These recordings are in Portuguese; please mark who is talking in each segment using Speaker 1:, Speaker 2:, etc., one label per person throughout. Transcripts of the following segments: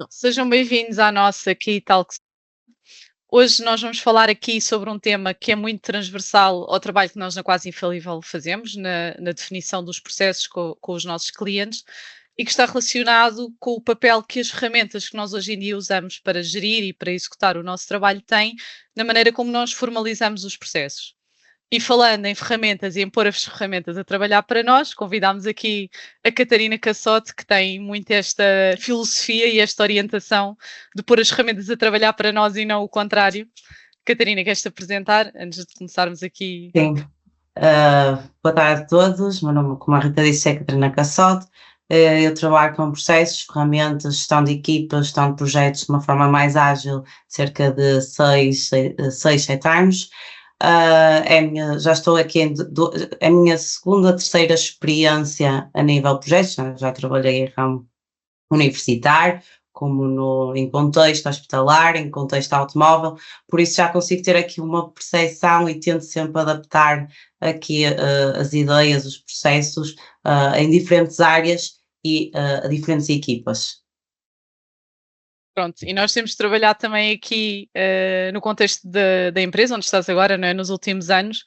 Speaker 1: Sejam bem-vindos à nossa Key Talks. Hoje nós vamos falar aqui sobre um tema que é muito transversal ao trabalho que nós na Quase Infalível fazemos, na definição dos processos com os nossos clientes, e que está relacionado com o papel que as ferramentas que nós hoje em dia usamos para gerir e para executar o nosso trabalho têm na maneira como nós formalizamos os processos. E falando em ferramentas e em pôr as ferramentas a trabalhar para nós, convidámos aqui a Catarina Cassote, que tem muito esta filosofia e esta orientação de pôr as ferramentas a trabalhar para nós e não o contrário. Catarina, queres-te apresentar antes de começarmos aqui?
Speaker 2: Sim. Boa tarde a todos. Meu nome, como a Rita disse, é Catarina Cassote. Eu trabalho com processos, ferramentas, gestão de equipas, gestão de projetos de uma forma mais ágil, cerca de 7 anos. Já estou aqui é a minha segunda, terceira experiência a nível de projetos, né? Já trabalhei em ramo universitário, como em contexto hospitalar, em contexto automóvel, por isso já consigo ter aqui uma percepção e tento sempre adaptar aqui as ideias, os processos em diferentes áreas e a diferentes equipas.
Speaker 1: Pronto, e nós temos trabalhado também aqui no contexto da empresa onde estás agora, não é? Nos últimos anos,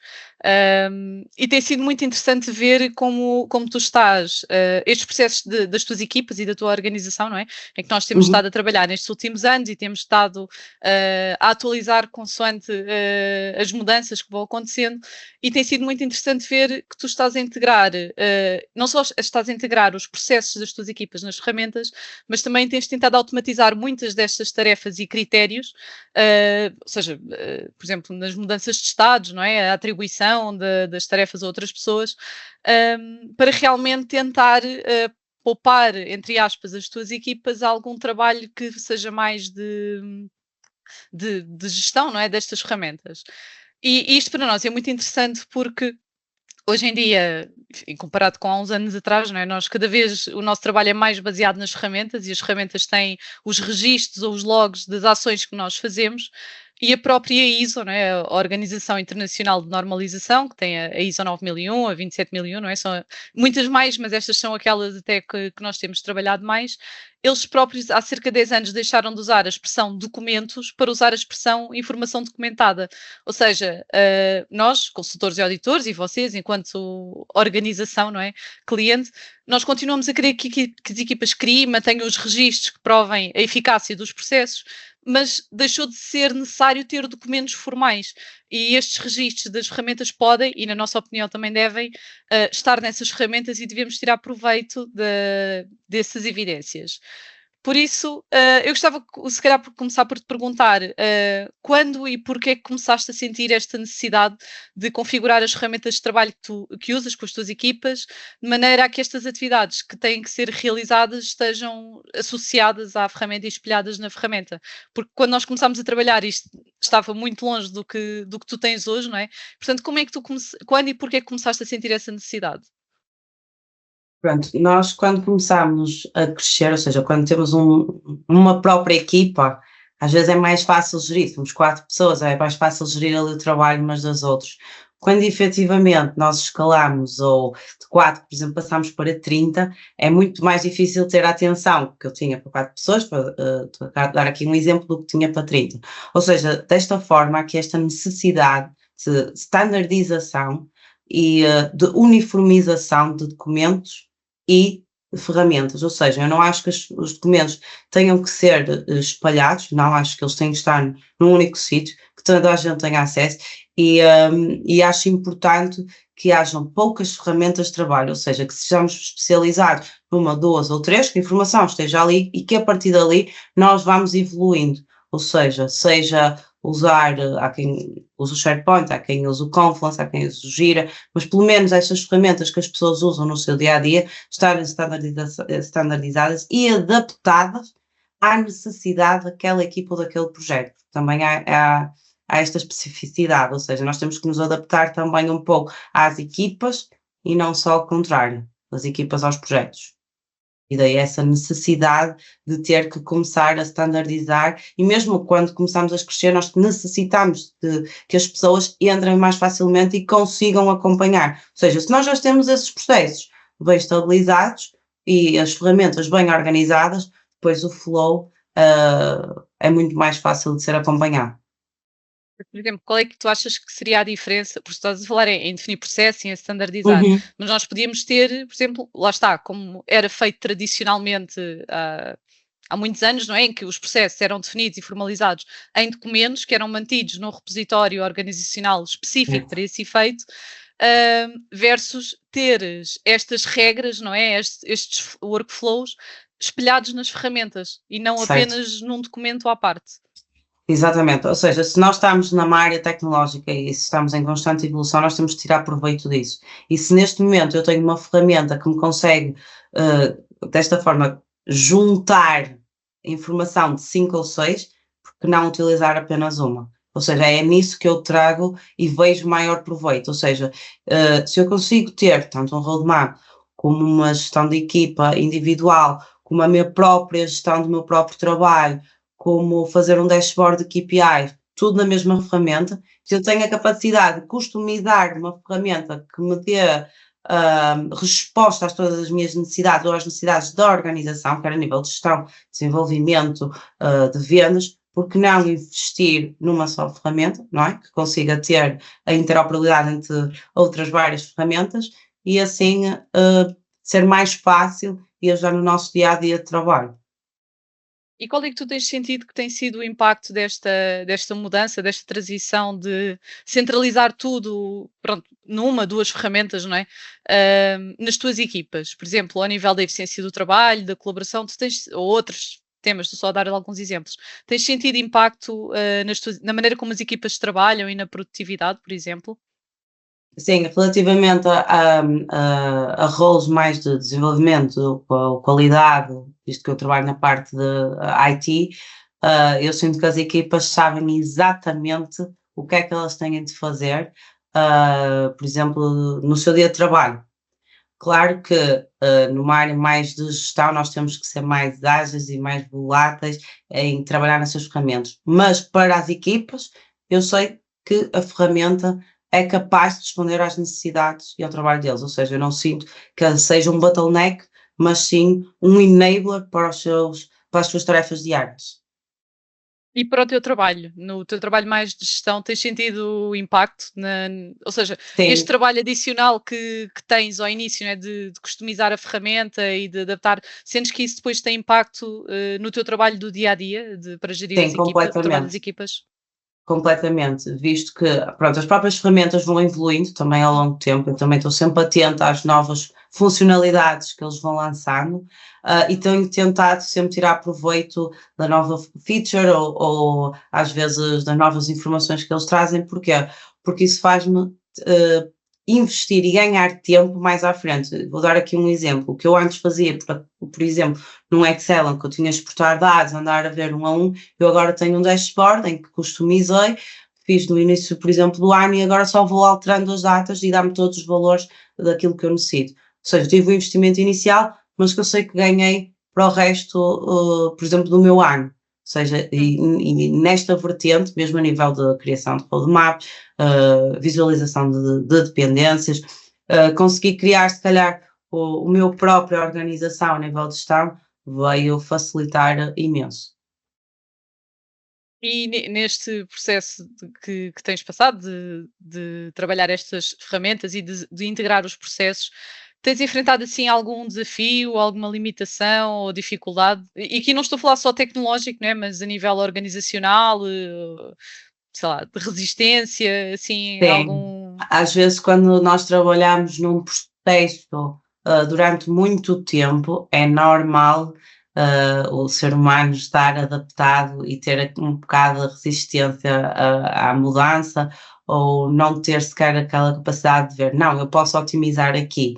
Speaker 1: e tem sido muito interessante ver como tu estás, estes processos das tuas equipas e da tua organização, não é? Em que nós temos
Speaker 2: Uhum.
Speaker 1: estado a trabalhar nestes últimos anos e temos estado a atualizar consoante as mudanças que vão acontecendo, e tem sido muito interessante ver que tu estás a integrar, não só estás a integrar os processos das tuas equipas nas ferramentas, mas também tens tentado automatizar muitas destas tarefas e critérios, ou seja, por exemplo, nas mudanças de estados, não é? A atribuição das tarefas a outras pessoas, para realmente tentar poupar, entre aspas, as tuas equipas a algum trabalho que seja mais de gestão, não é? Destas ferramentas. E isto para nós é muito interessante porque hoje em dia, enfim, comparado com há uns anos atrás, não é? Nós cada vez o nosso trabalho é mais baseado nas ferramentas e as ferramentas têm os registros ou os logs das ações que nós fazemos e a própria ISO, não é? A Organização Internacional de Normalização, que tem a ISO 9001, a 27001, não é? São muitas mais, mas estas são aquelas até que nós temos trabalhado mais. Eles próprios, há cerca de 10 anos, deixaram de usar a expressão documentos para usar a expressão informação documentada. Ou seja, nós, consultores e auditores, e vocês, enquanto organização, não é? Cliente, nós continuamos a querer que as equipas criem, mantenham os registros que provem a eficácia dos processos, mas deixou de ser necessário ter documentos formais. E estes registros das ferramentas podem, e na nossa opinião também devem, estar nessas ferramentas e devemos tirar proveito dessas evidências. Por isso, eu gostava, se calhar, por começar por te perguntar, quando e porquê é que começaste a sentir esta necessidade de configurar as ferramentas de trabalho que usas com as tuas equipas, de maneira a que estas atividades que têm que ser realizadas estejam associadas à ferramenta e espelhadas na ferramenta? Porque quando nós começámos a trabalhar, isto estava muito longe do que tu tens hoje, não é? Portanto, como é que quando e porquê é que começaste a sentir essa necessidade?
Speaker 2: Pronto, nós quando começamos a crescer, ou seja, quando temos uma própria equipa, às vezes é mais fácil gerir, somos 4 pessoas, é mais fácil gerir ali o trabalho umas das outras. Quando efetivamente nós escalamos, ou de 4, por exemplo, passamos para 30, é muito mais difícil ter a atenção que eu tinha para 4 pessoas, para dar aqui um exemplo do que tinha para 30. Ou seja, desta forma, aqui esta necessidade de standardização e de uniformização de documentos e ferramentas, ou seja, eu não acho que os documentos tenham que ser espalhados, não acho que eles têm que estar num único sítio, que toda a gente tenha acesso e acho importante que hajam poucas ferramentas de trabalho, ou seja, que sejamos especializados numa, duas ou três, que a informação esteja ali e que a partir dali nós vamos evoluindo, ou seja usar, há quem usa o SharePoint, há quem usa o Confluence, há quem usa o Gira, mas pelo menos estas ferramentas que as pessoas usam no seu dia a dia estarem standardizadas e adaptadas à necessidade daquela equipa ou daquele projeto. Também há esta especificidade, ou seja, nós temos que nos adaptar também um pouco às equipas e não só ao contrário, das equipas aos projetos. E daí essa necessidade de ter que começar a standardizar, e mesmo quando começamos a crescer, nós necessitamos de que as pessoas entrem mais facilmente e consigam acompanhar. Ou seja, se nós já temos esses processos bem estabilizados e as ferramentas bem organizadas, depois o flow é muito mais fácil de ser acompanhado.
Speaker 1: Por exemplo, qual é que tu achas que seria a diferença? Porque estás a falar em definir processo, em standardizar,
Speaker 2: Uhum.
Speaker 1: mas nós podíamos ter, por exemplo, lá está, como era feito tradicionalmente há muitos anos, não é? Em que os processos eram definidos e formalizados em documentos que eram mantidos num repositório organizacional específico para esse efeito, versus teres estas regras, não é? Estes workflows espelhados nas ferramentas e não
Speaker 2: Certo.
Speaker 1: apenas num documento à parte.
Speaker 2: Exatamente, ou seja, se nós estamos numa área tecnológica e se estamos em constante evolução, nós temos que tirar proveito disso. E se neste momento eu tenho uma ferramenta que me consegue, desta forma, juntar informação de 5 ou 6, porque não utilizar apenas uma? Ou seja, é nisso que eu trago e vejo maior proveito. Ou seja, se eu consigo ter tanto um roadmap como uma gestão de equipa individual, como a minha própria gestão do meu próprio trabalho, como fazer um dashboard de KPI, tudo na mesma ferramenta. Se eu tenho a capacidade de customizar uma ferramenta que me dê resposta a todas as minhas necessidades ou às necessidades da organização, quer a nível de gestão, desenvolvimento, de vendas, porque não investir numa só ferramenta, não é? Que consiga ter a interoperabilidade entre outras várias ferramentas e assim ser mais fácil e ajudar no nosso dia a dia de trabalho.
Speaker 1: E qual é que tu tens sentido que tem sido o impacto desta mudança, desta transição de centralizar tudo, pronto, numa, duas ferramentas, não é? Nas tuas equipas, por exemplo, ao nível da eficiência do trabalho, da colaboração, tu tens, ou outros temas, estou só a dar alguns exemplos. Tens sentido impacto na maneira como as equipas trabalham e na produtividade, por exemplo?
Speaker 2: Sim, relativamente a roles mais de desenvolvimento, qualidade, visto que eu trabalho na parte de IT, eu sinto que as equipas sabem exatamente o que é que elas têm de fazer, por exemplo, no seu dia de trabalho. Claro que numa área mais de gestão nós temos que ser mais ágeis e mais voláteis em trabalhar nessas ferramentas, mas para as equipas eu sei que a ferramenta é capaz de responder às necessidades e ao trabalho deles, ou seja, eu não sinto que seja um bottleneck, mas sim um enabler para as suas tarefas diárias.
Speaker 1: E para o teu trabalho, no teu trabalho mais de gestão, tens sentido impacto ou seja, este
Speaker 2: Sim,
Speaker 1: trabalho adicional que tens ao início, né, de customizar a ferramenta e de adaptar, sentes que isso depois tem impacto, no teu trabalho do dia a dia, para gerir
Speaker 2: sim,
Speaker 1: o trabalho das
Speaker 2: completamente.
Speaker 1: equipas?
Speaker 2: Completamente, visto que, pronto, as próprias ferramentas vão evoluindo também ao longo do tempo, eu também estou sempre atenta às novas funcionalidades que eles vão lançando, e tenho tentado sempre tirar proveito da nova feature ou às vezes das novas informações que eles trazem, porquê? Porque isso faz-me investir e ganhar tempo mais à frente. Vou dar aqui um exemplo, o que eu antes fazia, por exemplo, num Excel em que eu tinha que exportar dados, andar a ver um a um, eu agora tenho um dashboard em que customizei, fiz no início, por exemplo, do ano e agora só vou alterando as datas e dá-me todos os valores daquilo que eu necessito. Ou seja, tive o investimento inicial, mas que eu sei que ganhei para o resto, por exemplo, do meu ano. Ou seja,
Speaker 1: Hum.
Speaker 2: e nesta vertente, mesmo a nível de criação de roadmap, visualização de dependências, consegui criar, se calhar, o meu própria organização a nível de gestão, veio facilitar imenso.
Speaker 1: E neste processo que tens passado de trabalhar estas ferramentas e de integrar os processos, tens enfrentado assim algum desafio, alguma limitação ou dificuldade? E aqui não estou a falar só tecnológico, né, mas a nível organizacional, sei lá, de resistência, assim,
Speaker 2: Sim,
Speaker 1: algum.
Speaker 2: às vezes quando nós trabalhamos num processo, durante muito tempo, é normal, o ser humano estar adaptado e ter um bocado de resistência à mudança ou não ter sequer aquela capacidade de ver, não, eu posso otimizar aqui.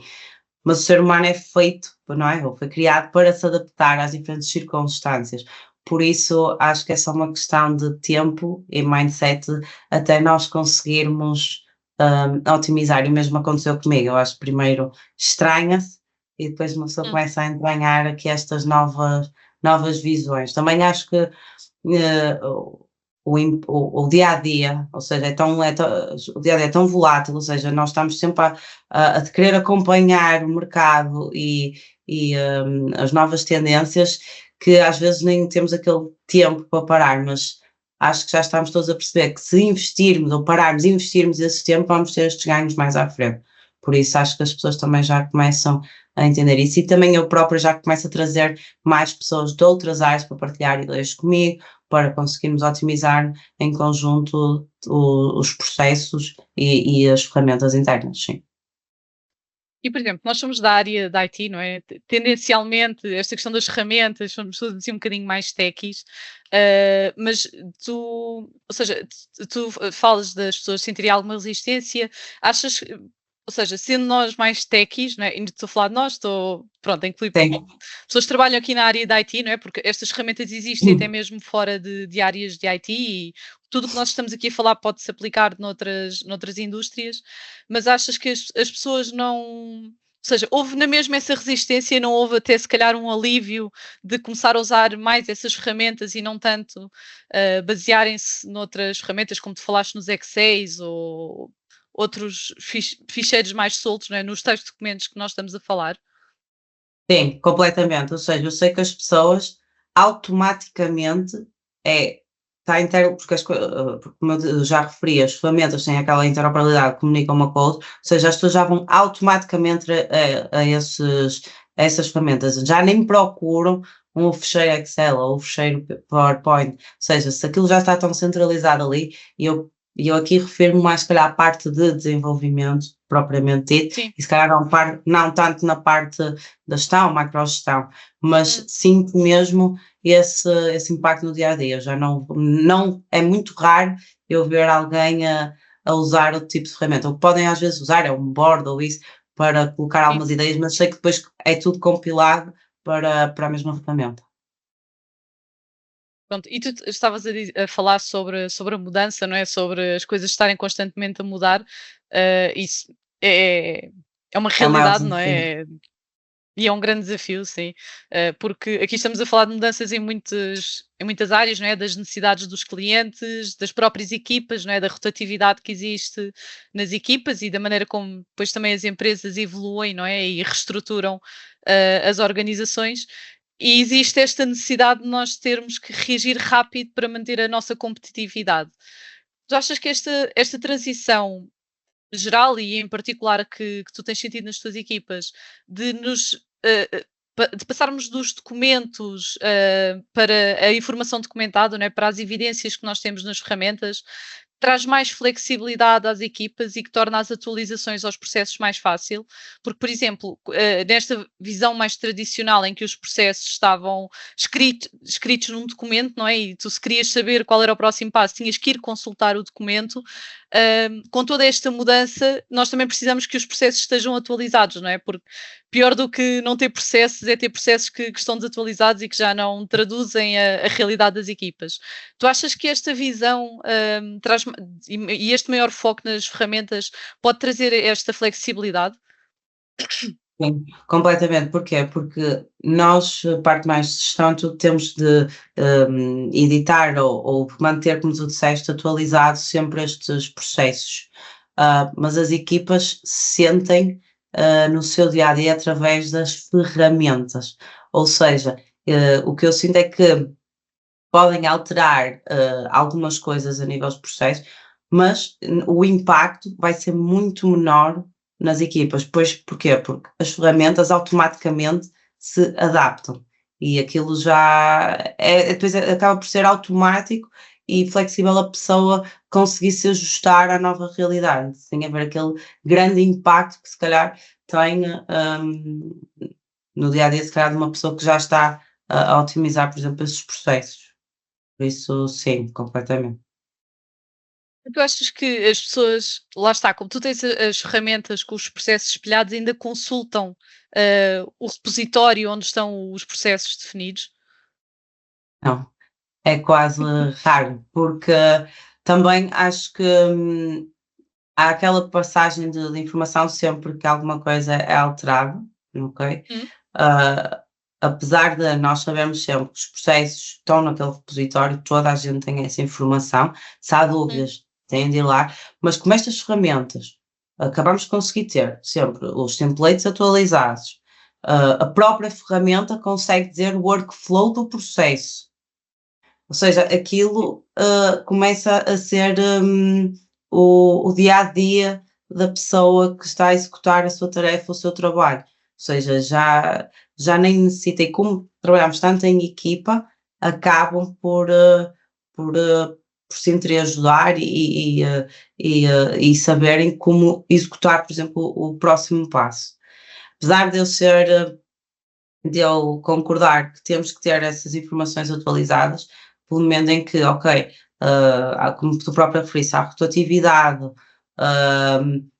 Speaker 2: Mas o ser humano é feito, não é? Ou foi criado para se adaptar às diferentes circunstâncias. Por isso, acho que é só uma questão de tempo e mindset até nós conseguirmos otimizar. E o mesmo aconteceu comigo. Eu acho que primeiro estranha-se e depois uma pessoa
Speaker 1: Hum.
Speaker 2: começa a entranhar aqui estas novas visões. Também acho que o dia a dia, ou seja, o dia a dia é tão volátil, ou seja, nós estamos sempre a querer acompanhar o mercado e as novas tendências, que às vezes nem temos aquele tempo para parar, mas acho que já estamos todos a perceber que se investirmos ou pararmos e investirmos esse tempo, vamos ter estes ganhos mais à frente. Por isso acho que as pessoas também já começam a entender isso, e também eu própria já começo a trazer mais pessoas de outras áreas para partilhar ideias comigo, para conseguirmos otimizar em conjunto os processos e as ferramentas internas, sim.
Speaker 1: E, por exemplo, nós somos da área da IT, não é? Tendencialmente, esta questão das ferramentas, somos todos assim um bocadinho mais techies, mas tu, ou seja, tu falas das pessoas sentirem alguma resistência, achas, ou seja, sendo nós mais techies, não é? E não estou a falar de nós, estou, pronto, a incluir
Speaker 2: Sim.
Speaker 1: pessoas que trabalham aqui na área da IT, não é? Porque estas ferramentas existem até mesmo fora de áreas de IT e tudo o que nós estamos aqui a falar pode-se aplicar noutras indústrias, mas achas que as pessoas não. Ou seja, houve na mesma essa resistência, não houve até se calhar um alívio de começar a usar mais essas ferramentas e não tanto basearem-se noutras ferramentas, como tu falaste nos Excels ou outros ficheiros mais soltos, não é? Nos tais documentos que nós estamos a falar?
Speaker 2: Sim, completamente. Ou seja, eu sei que as pessoas automaticamente é, está porque, porque como eu já referi, as ferramentas têm aquela interoperabilidade, comunicam uma com a outra, ou seja, as pessoas já vão automaticamente a essas ferramentas, já nem procuram um fecheiro Excel ou um fecheiro PowerPoint, ou seja, se aquilo já está tão centralizado ali, e eu aqui refiro-me mais, se calhar, à parte de desenvolvimento propriamente dito,
Speaker 1: Sim.
Speaker 2: e se calhar não tanto na parte da gestão, macrogestão, mas sinto mesmo esse impacto no dia a dia. Já não é muito raro eu ver alguém a usar outro tipo de ferramenta. O que podem às vezes usar é um board ou isso para colocar
Speaker 1: Sim.
Speaker 2: algumas ideias, mas sei que depois é tudo compilado para a mesma ferramenta.
Speaker 1: Pronto, e tu estavas a falar sobre a mudança, não é? Sobre as coisas estarem constantemente a mudar, isso é uma
Speaker 2: É o maior
Speaker 1: realidade, não
Speaker 2: desafio.
Speaker 1: é? E é um grande desafio, sim, porque aqui estamos a falar de mudanças em muitas áreas, não é? Das necessidades dos clientes, das próprias equipas, não é? Da rotatividade que existe nas equipas e da maneira como depois também as empresas evoluem, não é? E reestruturam, as organizações. E existe esta necessidade de nós termos que reagir rápido para manter a nossa competitividade. Tu achas que esta transição geral e em particular que tu tens sentido nas tuas equipas, de nos de passarmos dos documentos para a informação documentada, não é? Para as evidências que nós temos nas ferramentas, traz mais flexibilidade às equipas e que torna as atualizações aos processos mais fácil, porque, por exemplo, nesta visão mais tradicional em que os processos estavam escritos num documento, não é? E tu se querias saber qual era o próximo passo, tinhas que ir consultar o documento. Com toda esta mudança, nós também precisamos que os processos estejam atualizados, não é? Porque pior do que não ter processos é ter processos que estão desatualizados e que já não traduzem a realidade das equipas. Tu achas que esta visão traz, e este maior foco nas ferramentas pode trazer esta flexibilidade?
Speaker 2: Sim, completamente. Porquê? Porque nós, a parte mais de gestão, tudo temos de editar ou manter, como tu disseste, atualizado sempre estes processos. Mas as equipas sentem no seu dia a dia através das ferramentas. Ou seja, o que eu sinto é que podem alterar algumas coisas a nível de processos, mas o impacto vai ser muito menor nas equipas. Pois, porquê? Porque as ferramentas automaticamente se adaptam e aquilo já depois acaba por ser automático e flexível a pessoa conseguir se ajustar à nova realidade, sem haver aquele grande impacto que se calhar tem no dia a dia, se calhar, de uma pessoa que já está a otimizar, por exemplo, esses processos. Por isso, sim, completamente.
Speaker 1: Tu achas que as pessoas, lá está, como tu tens as ferramentas com os processos espelhados, ainda consultam o repositório onde estão os processos definidos?
Speaker 2: Não, é quase raro, porque também acho que há aquela passagem de informação sempre que alguma coisa é alterada, ok?
Speaker 1: Hum,
Speaker 2: Ah, apesar de nós sabermos sempre que os processos estão naquele repositório, toda a gente tem essa informação, se há
Speaker 1: hum,
Speaker 2: dúvidas, têm de ir lá, mas como estas ferramentas acabamos de conseguir ter sempre os templates atualizados, a própria ferramenta consegue dizer o workflow do processo. Ou seja, aquilo começa a ser o dia-a-dia da pessoa que está a executar a sua tarefa, o seu trabalho. Ou seja, já nem necessita, e como trabalhamos tanto em equipa, acabam por se entre ajudar e saberem como executar, por exemplo, o próximo passo. Apesar de eu concordar que temos que ter essas informações atualizadas, pelo momento em que, ok, como tu própria referiste, há rotatividade,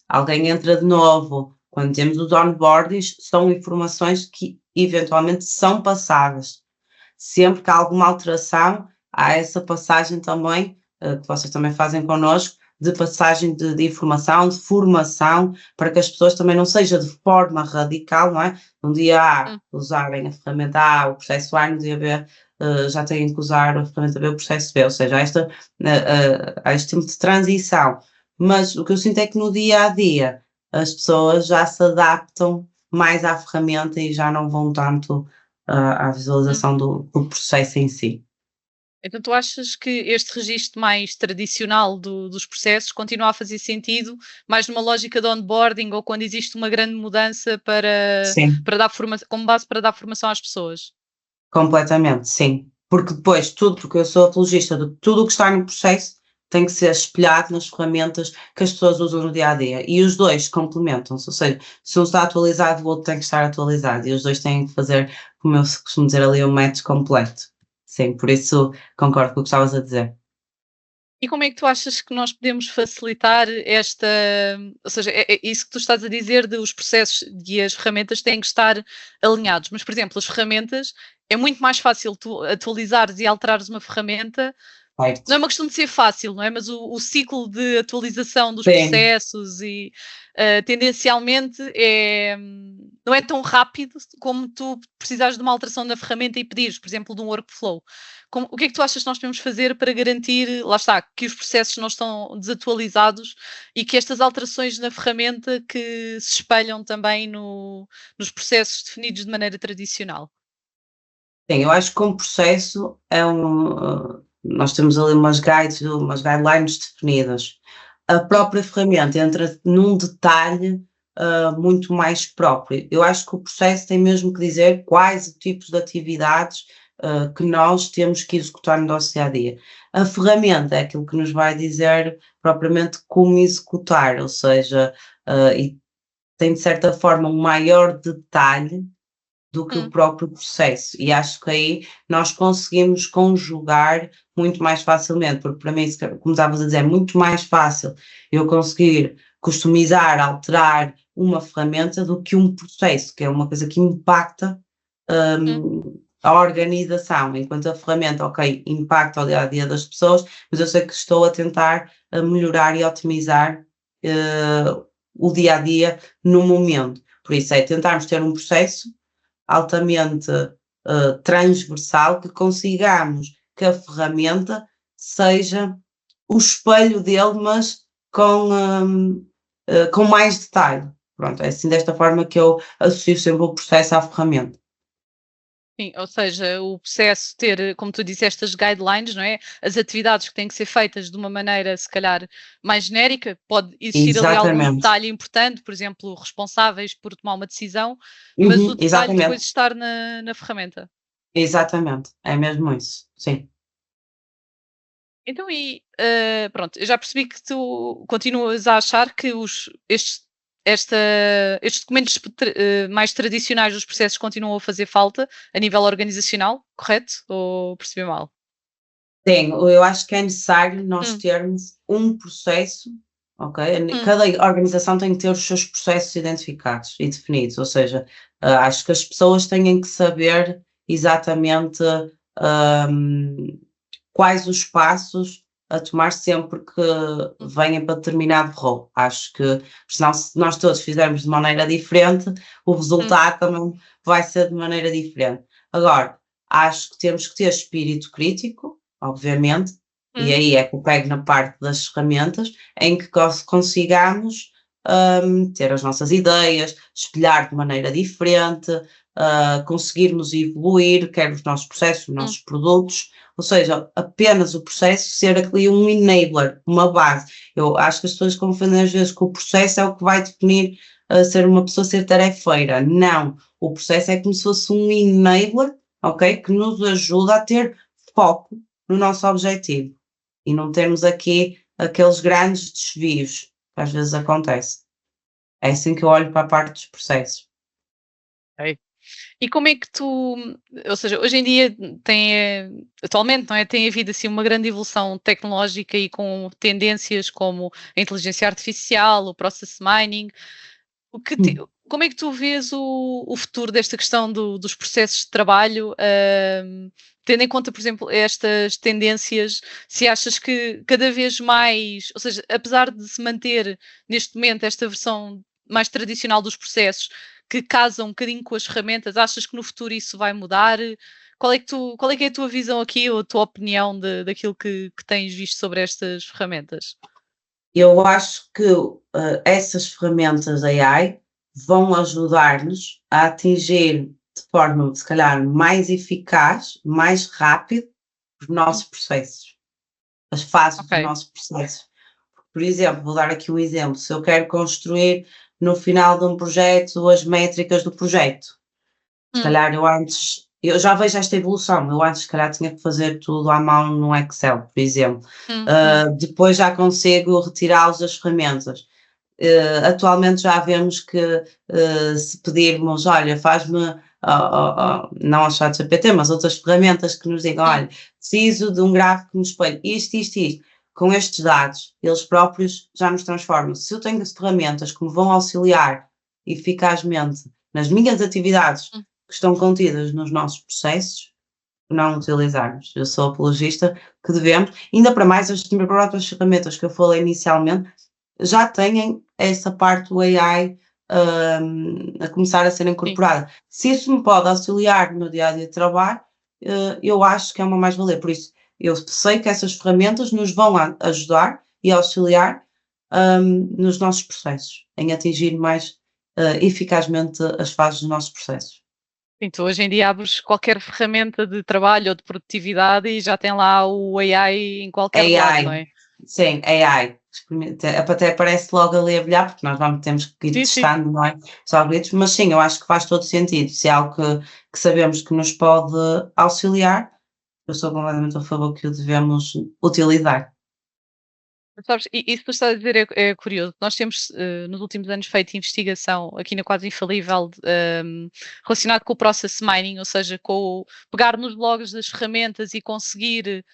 Speaker 2: alguém entra de novo, quando temos os onboardings, são informações que eventualmente são passadas. Sempre que há alguma alteração, há essa passagem também, que vocês também fazem connosco, de passagem de informação, de formação, para que as pessoas também não seja de forma radical, não é? No dia A usarem a ferramenta A, o processo A, no dia B já têm que usar a ferramenta B, o processo B, ou seja, há este tempo de transição. Mas o que eu sinto é que no dia a dia as pessoas já se adaptam mais à ferramenta e já não vão tanto à visualização do processo em si.
Speaker 1: Então tu achas que este registro mais tradicional dos processos continua a fazer sentido, mais numa lógica de onboarding ou quando existe uma grande mudança
Speaker 2: Sim,
Speaker 1: para dar formação, como base para dar formação às pessoas?
Speaker 2: completamente, sim. Porque depois porque eu sou apologista de tudo o que está no processo tem que ser espelhado nas ferramentas que as pessoas usam no dia a dia. E os dois complementam-se, ou seja, se um está atualizado, o outro tem que estar atualizado. E os dois têm que fazer, como eu costumo dizer ali, um match completo. Sim, por isso concordo com o que estavas a dizer.
Speaker 1: E como é que tu achas que nós podemos facilitar esta, ou seja, é isso que tu estás a dizer de os processos e as ferramentas têm que estar alinhados, mas, por exemplo, as ferramentas, é muito mais fácil tu atualizares e alterares uma ferramenta. Não é
Speaker 2: Certo.
Speaker 1: uma questão de ser fácil, não é? Mas o ciclo de atualização dos
Speaker 2: Sim,
Speaker 1: processos e, tendencialmente não é tão rápido como tu precisares de uma alteração na ferramenta e pedires, por exemplo, de um workflow. O que é que tu achas que nós podemos fazer para garantir, lá está, que os processos não estão desatualizados e que estas alterações na ferramenta que se espelham também nos processos definidos de maneira tradicional?
Speaker 2: sim, eu acho que um processo é nós temos ali umas guides, umas guidelines definidas. A
Speaker 1: Hum,
Speaker 2: própria ferramenta entra num detalhe muito mais próprio. Eu acho que o processo tem mesmo que dizer quais tipos de atividades que nós temos que executar no nosso dia a dia. A ferramenta é aquilo que nos vai dizer propriamente como executar, ou seja, e tem de certa forma um maior detalhe do que o
Speaker 1: hum,
Speaker 2: próprio processo. E acho que aí nós conseguimos conjugar muito mais facilmente, porque para mim, como estavas a dizer, é muito mais fácil eu conseguir customizar, alterar uma ferramenta do que um processo, que é uma coisa que impacta
Speaker 1: hum,
Speaker 2: a organização, enquanto a ferramenta, ok, impacta o dia a dia das pessoas, mas eu sei que estou a tentar melhorar e otimizar o dia a dia no momento. Por isso é tentarmos ter um processo altamente transversal, que consigamos que a ferramenta seja o espelho dele, mas com mais detalhe. Pronto, é assim desta forma que eu associo sempre o processo à ferramenta.
Speaker 1: sim, ou seja, o processo ter, como tu disseste, as guidelines, não é? As atividades que têm que ser feitas de uma maneira, se calhar, mais genérica, pode existir ali algum
Speaker 2: Exatamente.
Speaker 1: detalhe importante, por exemplo, responsáveis por tomar uma decisão, mas o
Speaker 2: Uhum,
Speaker 1: detalhe depois
Speaker 2: exatamente.
Speaker 1: estar na ferramenta.
Speaker 2: Exatamente. É mesmo isso. Sim.
Speaker 1: Então, pronto, eu já percebi que tu continuas a achar que esta, estes documentos mais tradicionais dos processos continuam a fazer falta a nível organizacional, correto? Ou percebi mal?
Speaker 2: Sim, eu acho que é necessário nós
Speaker 1: Hum,
Speaker 2: termos um processo, ok?
Speaker 1: hum,
Speaker 2: Cada organização tem que ter os seus processos identificados e definidos, ou seja, acho que as pessoas têm que saber exatamente hum, quais os passos a tomar sempre que
Speaker 1: hum,
Speaker 2: venham para determinado rol. Acho que, senão, se nós todos fizermos de maneira diferente, o
Speaker 1: hum,
Speaker 2: resultado também vai ser de maneira diferente. Agora, acho que temos que ter espírito crítico, obviamente, e
Speaker 1: hum,
Speaker 2: aí é que eu pego na parte das ferramentas, em que consigamos ter as nossas ideias, espelhar de maneira diferente, conseguirmos evoluir, quer os nossos processos, os nossos produtos, ou seja, apenas o processo ser ali um enabler, uma base. Eu acho que as pessoas confundem às vezes que o processo é o que vai definir ser uma pessoa ser tarefeira. Não, o processo é como se fosse um enabler, ok? Que nos ajuda a ter foco no nosso objetivo e não termos aqui aqueles grandes desvios que às vezes acontece. É assim que eu olho para a parte dos processos.
Speaker 1: Ok. E como é que tu, ou seja, hoje em dia tem, atualmente, não é? Tem havido assim uma grande evolução tecnológica e com tendências como a inteligência artificial, o process mining. Como é que tu vês o futuro desta questão dos processos de trabalho, tendo em conta, por exemplo, estas tendências, se achas que cada vez mais, ou seja, apesar de se manter neste momento esta versão mais tradicional dos processos, que casam um bocadinho com as ferramentas, achas que no futuro isso vai mudar? Qual é que é a tua visão aqui ou a tua opinião daquilo que tens visto sobre estas ferramentas?
Speaker 2: Eu acho que essas ferramentas AI vão ajudar-nos a atingir de forma, se calhar, mais eficaz, mais rápido, os nossos processos, as fases dos
Speaker 1: Ok.
Speaker 2: nossos processos. Por exemplo, vou dar aqui um exemplo. Se eu quero construir no final de um projeto as métricas do projeto, se
Speaker 1: Hum,
Speaker 2: calhar eu já vejo esta evolução, eu antes se calhar tinha que fazer tudo à mão no Excel, por exemplo.
Speaker 1: hum.
Speaker 2: Depois já consigo retirá-los das ferramentas. Atualmente já vemos que se pedirmos, olha, faz-me, não a ChatGPT, mas outras ferramentas que nos digam,
Speaker 1: Hum.
Speaker 2: olha, preciso de um gráfico que me espelhe isto, com estes dados, eles próprios já nos transformam. Se eu tenho ferramentas que me vão auxiliar eficazmente nas minhas atividades
Speaker 1: Hum.
Speaker 2: que estão contidas nos nossos processos, não utilizarmos. Eu sou apologista que devemos, ainda para mais as próprias ferramentas que eu falei inicialmente, já têm essa parte do AI a começar a ser
Speaker 1: Sim.
Speaker 2: incorporada. Se isso me pode auxiliar no dia a dia de trabalho, eu acho que é uma mais-valia. Por isso, eu sei que essas ferramentas nos vão ajudar e auxiliar nos nossos processos, em atingir mais eficazmente as fases dos nossos processos.
Speaker 1: Sim, tu hoje em dia abres qualquer ferramenta de trabalho ou de produtividade e já tem lá o AI em qualquer lado, não
Speaker 2: AI,
Speaker 1: é?
Speaker 2: sim, AI. Até aparece logo ali a brilhar, porque nós temos que ir
Speaker 1: Sim, sim.
Speaker 2: testando, não é? Os algoritmos, mas sim, eu acho que faz todo sentido. Se é algo que sabemos que nos pode auxiliar, eu sou completamente a favor que o devemos utilizar.
Speaker 1: Mas sabes, e isso que tu estás a dizer é curioso. Nós temos, nos últimos anos, feito investigação aqui na Quase Infalível, relacionado com o process mining, ou seja, com pegar nos logs das ferramentas e conseguir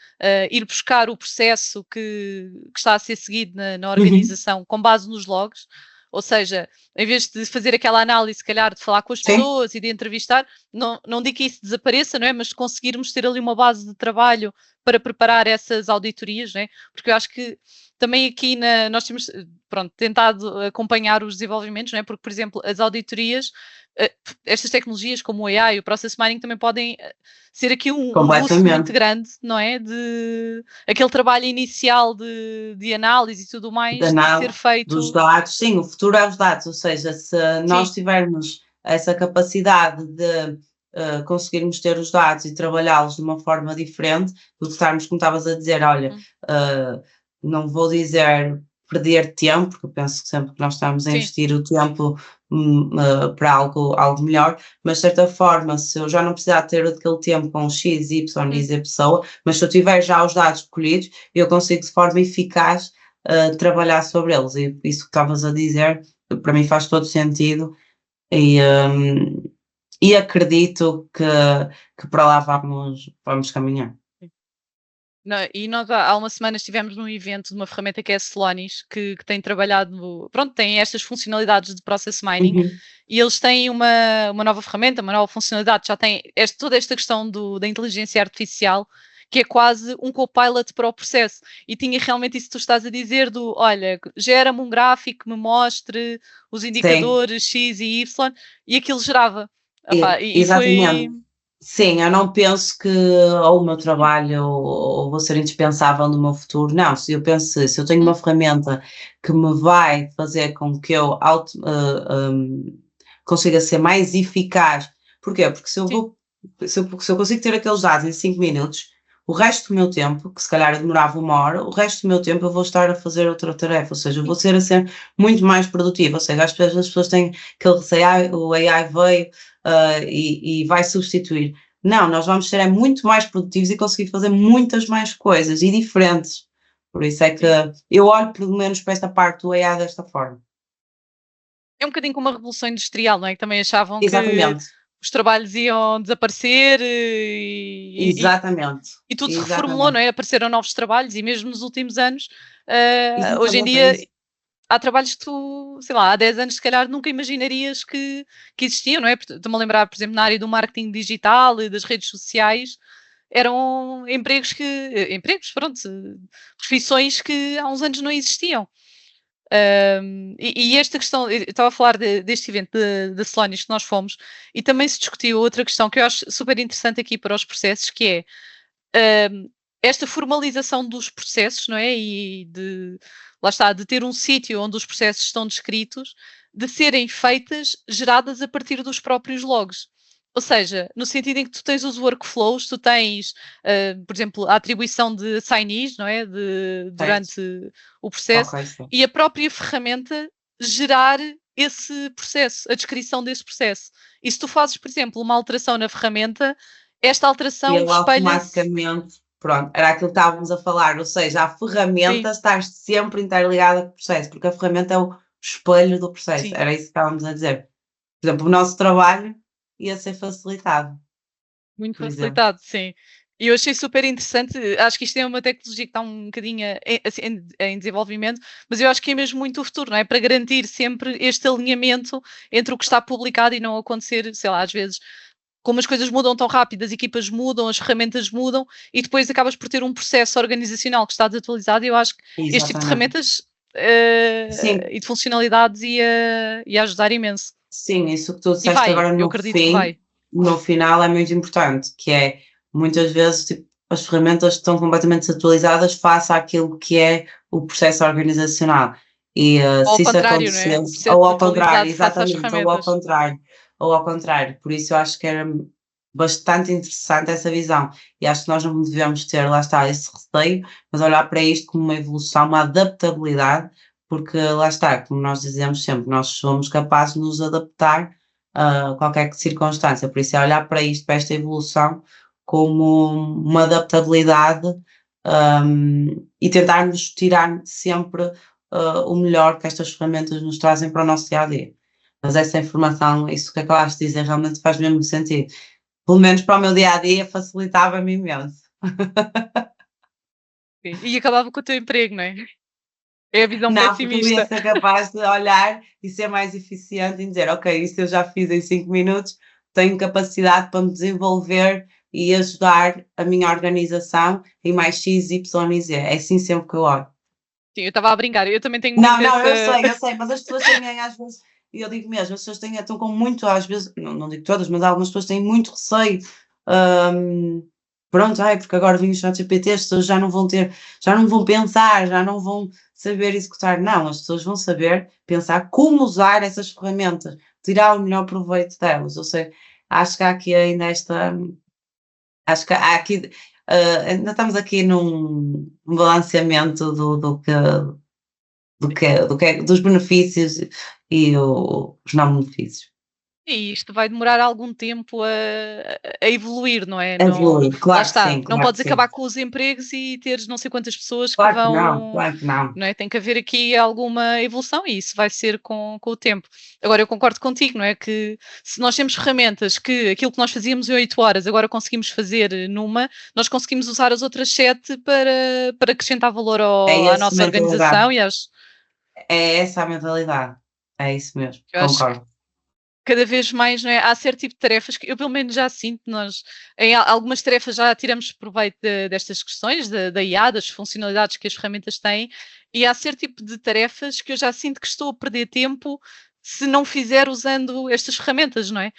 Speaker 1: ir buscar o processo que está a ser seguido na
Speaker 2: Uhum.
Speaker 1: organização com base nos logs. Ou seja, em vez de fazer aquela análise, se calhar, de falar com as
Speaker 2: Sim,
Speaker 1: pessoas e de entrevistar, não digo que isso desapareça, não é? Mas conseguirmos ter ali uma base de trabalho para preparar essas auditorias, não é? Porque eu acho que também aqui nós temos pronto, tentado acompanhar os desenvolvimentos, não é? Porque, por exemplo, as auditorias, estas tecnologias como o AI, o Process Mining, também podem ser aqui um boost muito
Speaker 2: completamente.
Speaker 1: grande, não é? De aquele trabalho inicial de análise e tudo mais ser
Speaker 2: Dos
Speaker 1: feito.
Speaker 2: dados, sim, o futuro é os dados, ou seja, se nós
Speaker 1: Sim.
Speaker 2: tivermos essa capacidade de conseguirmos ter os dados e trabalhá-los de uma forma diferente do que estarmos, como estavas a dizer, olha,
Speaker 1: Hum,
Speaker 2: não vou dizer perder tempo, porque eu penso que sempre que nós estamos a
Speaker 1: sim.
Speaker 2: investir o tempo para algo melhor, mas de certa forma, se eu já não precisar ter aquele tempo com X, Y e
Speaker 1: Hum.
Speaker 2: Z pessoa, mas se eu tiver já os dados colhidos, eu consigo de forma eficaz trabalhar sobre eles. E isso que estavas a dizer, para mim faz todo sentido e acredito que para lá vamos caminhar.
Speaker 1: E nós há umas semanas estivemos num evento de uma ferramenta que é a Celonis, que tem trabalhado, pronto, tem estas funcionalidades de process mining
Speaker 2: Uhum.
Speaker 1: e eles têm uma nova ferramenta, uma nova funcionalidade, já tem toda esta questão da inteligência artificial, que é quase um copilot para o processo. E tinha realmente isso que tu estás a dizer do, olha, gera-me um gráfico que me mostre os
Speaker 2: Sim,
Speaker 1: indicadores X e Y, e aquilo gerava. Epá, e foi.
Speaker 2: exatamente. Sim, eu não penso que ou o meu trabalho ou vou ser indispensável no meu futuro. Não, se eu penso, se eu tenho uma
Speaker 1: Hum,
Speaker 2: ferramenta que me vai fazer com que eu consiga ser mais eficaz Porquê? Porque
Speaker 1: sim,
Speaker 2: se eu consigo ter aqueles dados em 5 minutos, o resto do meu tempo, que se calhar eu demorava 1 hora, o resto do meu tempo eu vou estar a fazer outra tarefa, ou seja, eu vou ser a ser muito mais produtiva, ou seja, às vezes as pessoas têm aquele receio, o AI veio e vai substituir. Não, nós vamos ser muito mais produtivos e conseguir fazer muitas mais coisas e diferentes. Por isso é que
Speaker 1: sim.
Speaker 2: eu olho pelo menos para esta parte do AI desta forma.
Speaker 1: É um bocadinho como a Revolução Industrial, não é? Que também achavam que
Speaker 2: Exatamente,
Speaker 1: os trabalhos iam desaparecer
Speaker 2: exatamente,
Speaker 1: e tudo se reformulou, não
Speaker 2: exatamente,
Speaker 1: é? Apareceram novos trabalhos e mesmo nos últimos anos, hoje em
Speaker 2: exatamente, é
Speaker 1: dia
Speaker 2: isso.
Speaker 1: há trabalhos que tu, sei lá, há 10 anos se calhar nunca imaginarias que existiam, não é? Estou-me a lembrar, por exemplo, na área do marketing digital e das redes sociais, eram empregos empregos, pronto, profissões que há uns anos não existiam. E esta questão, eu estava a falar deste evento da Celonis que nós fomos, e também se discutiu outra questão que eu acho super interessante aqui para os processos, que é esta formalização dos processos, não é? E lá está, de ter um sítio onde os processos estão descritos, de serem feitas, geradas a partir dos próprios logs. Ou seja, no sentido em que tu tens os workflows, tu tens, por exemplo, a atribuição de assignees, não é?
Speaker 2: Certo?
Speaker 1: Durante o processo,
Speaker 2: Ok, sim.
Speaker 1: e a própria ferramenta gerar esse processo, a descrição desse processo. E se tu fazes, por exemplo, uma alteração na ferramenta, esta
Speaker 2: E
Speaker 1: alteração
Speaker 2: ele
Speaker 1: espelha-se.
Speaker 2: automaticamente, pronto, era aquilo que estávamos a falar, ou seja, a
Speaker 1: Sim,
Speaker 2: ferramenta está sempre interligada com o processo, porque a ferramenta é o espelho do processo,
Speaker 1: sim,
Speaker 2: era isso que estávamos a dizer. Por exemplo, o nosso trabalho ia ser facilitado,
Speaker 1: muito
Speaker 2: por exemplo.
Speaker 1: facilitado, sim. E eu achei super interessante, acho que isto é uma tecnologia que está um bocadinho assim, em desenvolvimento, mas eu acho que é mesmo muito o futuro, não é? Para garantir sempre este alinhamento entre o que está publicado e não acontecer, sei lá, às vezes, como as coisas mudam tão rápido, as equipas mudam, as ferramentas mudam e depois acabas por ter um processo organizacional que está desatualizado. E eu acho que este tipo de
Speaker 2: Exatamente.
Speaker 1: ferramentas
Speaker 2: Sim,
Speaker 1: e de funcionalidades ia ajudar imenso.
Speaker 2: sim, isso que tu
Speaker 1: E
Speaker 2: disseste
Speaker 1: vai,
Speaker 2: agora
Speaker 1: eu
Speaker 2: no
Speaker 1: acredito que
Speaker 2: fim,
Speaker 1: vai.
Speaker 2: no final é muito importante, que é muitas vezes tipo, as ferramentas estão completamente desatualizadas face àquilo que é o processo organizacional. E
Speaker 1: Ou ao
Speaker 2: se isso
Speaker 1: contrário, não é? O
Speaker 2: acontecesse,
Speaker 1: processo
Speaker 2: ou ao contrário,
Speaker 1: desatualizado face às
Speaker 2: exatamente,
Speaker 1: ferramentas.
Speaker 2: ou ao contrário, por isso eu acho que era bastante interessante essa visão. E acho que nós não devemos ter, lá está, esse receio, mas olhar para isto como uma evolução, uma adaptabilidade, porque lá está, como nós dizemos sempre, nós somos capazes de nos adaptar a qualquer circunstância, por isso é olhar para isto, para esta evolução, como uma adaptabilidade, e tentarmos tirar sempre o melhor que estas ferramentas nos trazem para o nosso dia a dia. Mas essa informação, isso que acabaste de dizer, realmente faz mesmo sentido. Pelo menos para o meu dia a dia facilitava-me imenso.
Speaker 1: Sim. E acabava com o teu emprego, não é? É a visão
Speaker 2: Não, porque eu ia
Speaker 1: pessimista.
Speaker 2: ser capaz de olhar e ser mais eficiente em dizer: "Ok, isso eu já fiz em 5 minutos, tenho capacidade para me desenvolver e ajudar a minha organização em mais X, Y e Z". É assim sempre que eu olho.
Speaker 1: Sim, eu estava a brincar, eu também tenho
Speaker 2: Não,
Speaker 1: muito
Speaker 2: não,
Speaker 1: essa.
Speaker 2: eu sei, mas as pessoas têm às vezes, e eu digo mesmo, as pessoas têm estão com muito às vezes, não digo todas, mas algumas pessoas têm muito receio, hum, pronto, "Ai, porque agora vem o ChatGPT, as pessoas já não vão pensar, já não vão saber executar". Não, as pessoas vão saber pensar como usar essas ferramentas, tirar o melhor proveito delas. Ou seja, acho que há aqui ainda esta acho que há aqui, ainda estamos aqui num balanceamento dos benefícios e os não benefícios.
Speaker 1: E isto vai demorar algum tempo a evoluir, não é? Não,
Speaker 2: Evoluir,
Speaker 1: lá
Speaker 2: claro que
Speaker 1: está,
Speaker 2: sim,
Speaker 1: não
Speaker 2: claro que
Speaker 1: podes
Speaker 2: sim.
Speaker 1: acabar com os empregos e teres não sei quantas pessoas que
Speaker 2: Claro que não,
Speaker 1: vão,
Speaker 2: claro que não.
Speaker 1: não é? Tem que haver aqui alguma evolução e isso vai ser com o tempo. Agora, eu concordo contigo, não é? Que se nós temos ferramentas que aquilo que nós fazíamos em 8 horas agora conseguimos fazer numa, nós conseguimos usar as outras 7 para acrescentar valor
Speaker 2: É
Speaker 1: à
Speaker 2: essa
Speaker 1: nossa
Speaker 2: mentalidade,
Speaker 1: organização e às.
Speaker 2: é essa a mentalidade. É isso mesmo,
Speaker 1: Eu acho
Speaker 2: concordo.
Speaker 1: cada vez mais, não é? Há certo tipo de tarefas que eu pelo menos já sinto, nós em algumas tarefas já tiramos proveito destas questões, da IA, das funcionalidades que as ferramentas têm, e há certo tipo de tarefas que eu já sinto que estou a perder tempo se não fizer usando estas ferramentas, não é?